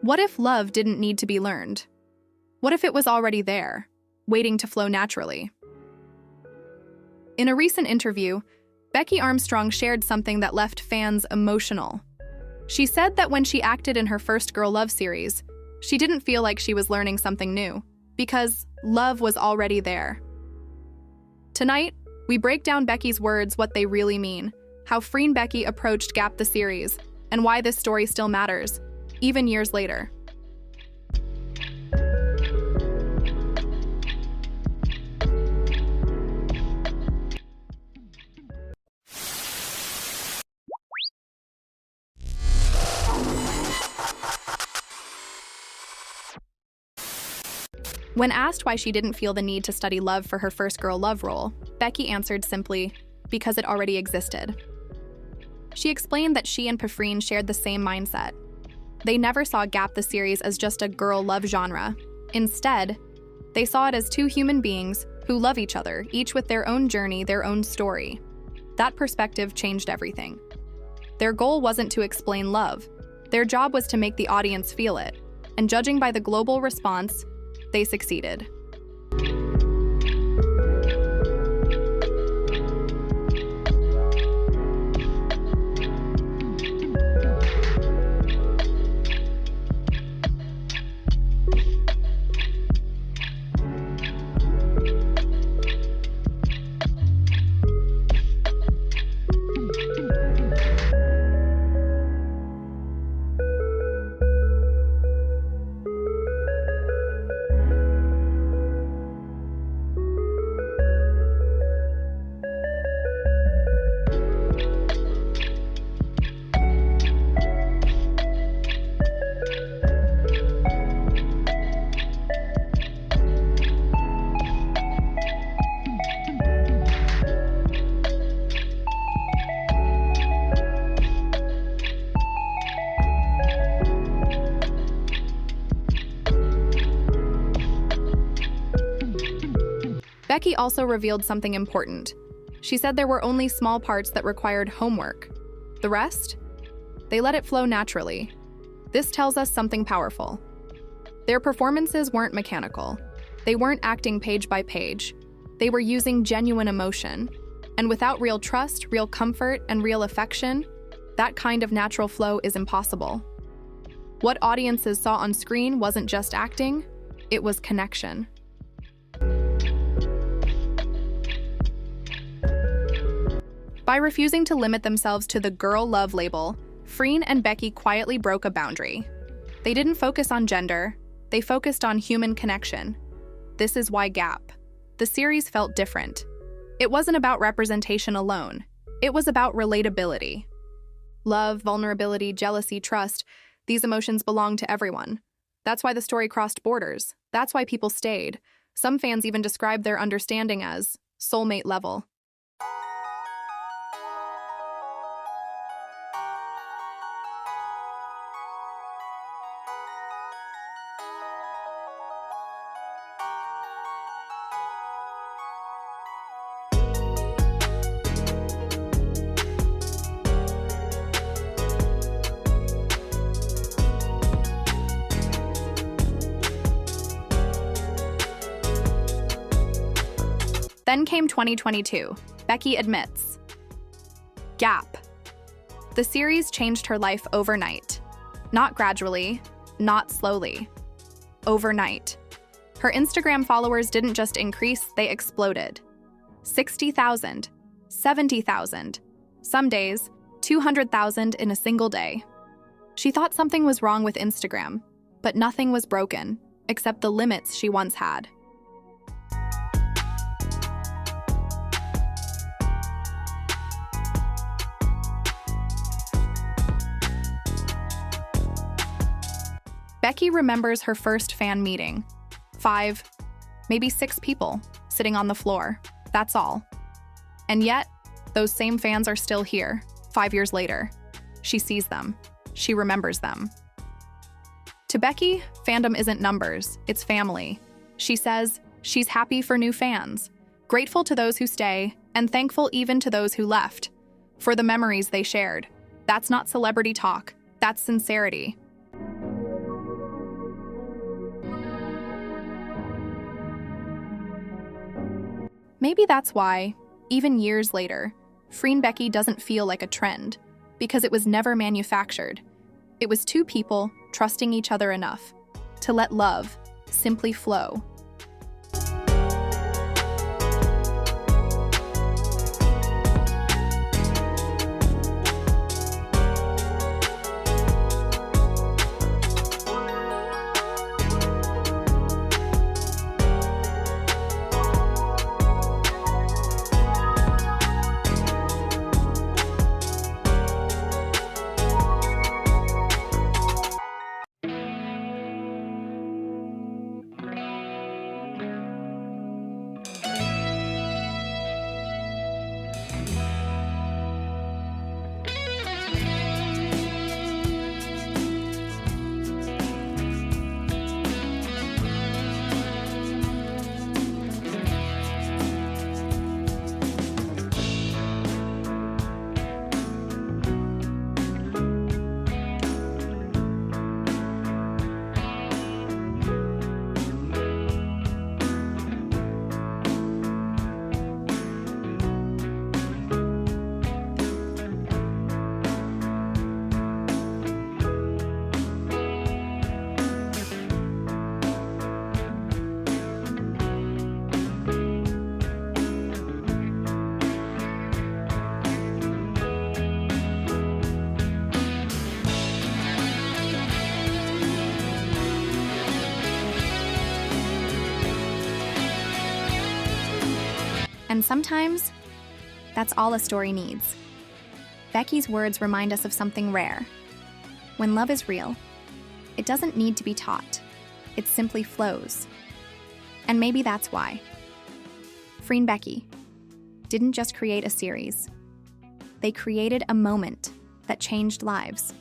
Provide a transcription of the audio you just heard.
What if love didn't need to be learned? What if it was already there, waiting to flow naturally? In a recent interview, Becky Armstrong shared something that left fans emotional. She said that when she acted in her first Girl Love series, she didn't feel like she was learning something new, because love was already there. Tonight, we break down Becky's words, what they really mean, how freeing Becky approached Gap the series, and why this story still matters, even years later. When asked why she didn't feel the need to study love for her first Girl Love role, Becky answered simply, because it already existed. She explained that she and Pafreen shared the same mindset. They never saw Gap the series as just a girl love genre. Instead, they saw it as two human beings who love each other, each with their own journey, their own story. That perspective changed everything. Their goal wasn't to explain love. Their job was to make the audience feel it. And judging by the global response, they succeeded. Becky also revealed something important. She said there were only small parts that required homework. The rest? They let it flow naturally. This tells us something powerful. Their performances weren't mechanical. They weren't acting page by page. They were using genuine emotion. And without real trust, real comfort, and real affection, that kind of natural flow is impossible. What audiences saw on screen wasn't just acting, it was connection. By refusing to limit themselves to the girl love label, Freen and Becky quietly broke a boundary. They didn't focus on gender, they focused on human connection. This is why Gap. The series felt different. It wasn't about representation alone, it was about relatability. Love, vulnerability, jealousy, trust, these emotions belong to everyone. That's why the story crossed borders. That's why people stayed. Some fans even described their understanding as soulmate level. Then came 2022. Becky admits. Gap. The series changed her life overnight. Not gradually, not slowly. Overnight. Her Instagram followers didn't just increase, they exploded. 60,000, 70,000, some days, 200,000 in a single day. She thought something was wrong with Instagram, but nothing was broken, except the limits she once had. Becky remembers her first fan meeting. 5, maybe 6 people sitting on the floor. That's all. And yet, those same fans are still here, 5 years later. She sees them. She remembers them. To Becky, fandom isn't numbers, it's family. She says she's happy for new fans, grateful to those who stay, and thankful even to those who left, for the memories they shared. That's not celebrity talk, that's sincerity. Maybe that's why, even years later, Free and Becky doesn't feel like a trend, because it was never manufactured. It was two people trusting each other enough to let love simply flow. And sometimes, that's all a story needs. Becky's words remind us of something rare. When love is real, it doesn't need to be taught. It simply flows. And maybe that's why Free and Becky didn't just create a series. They created a moment that changed lives.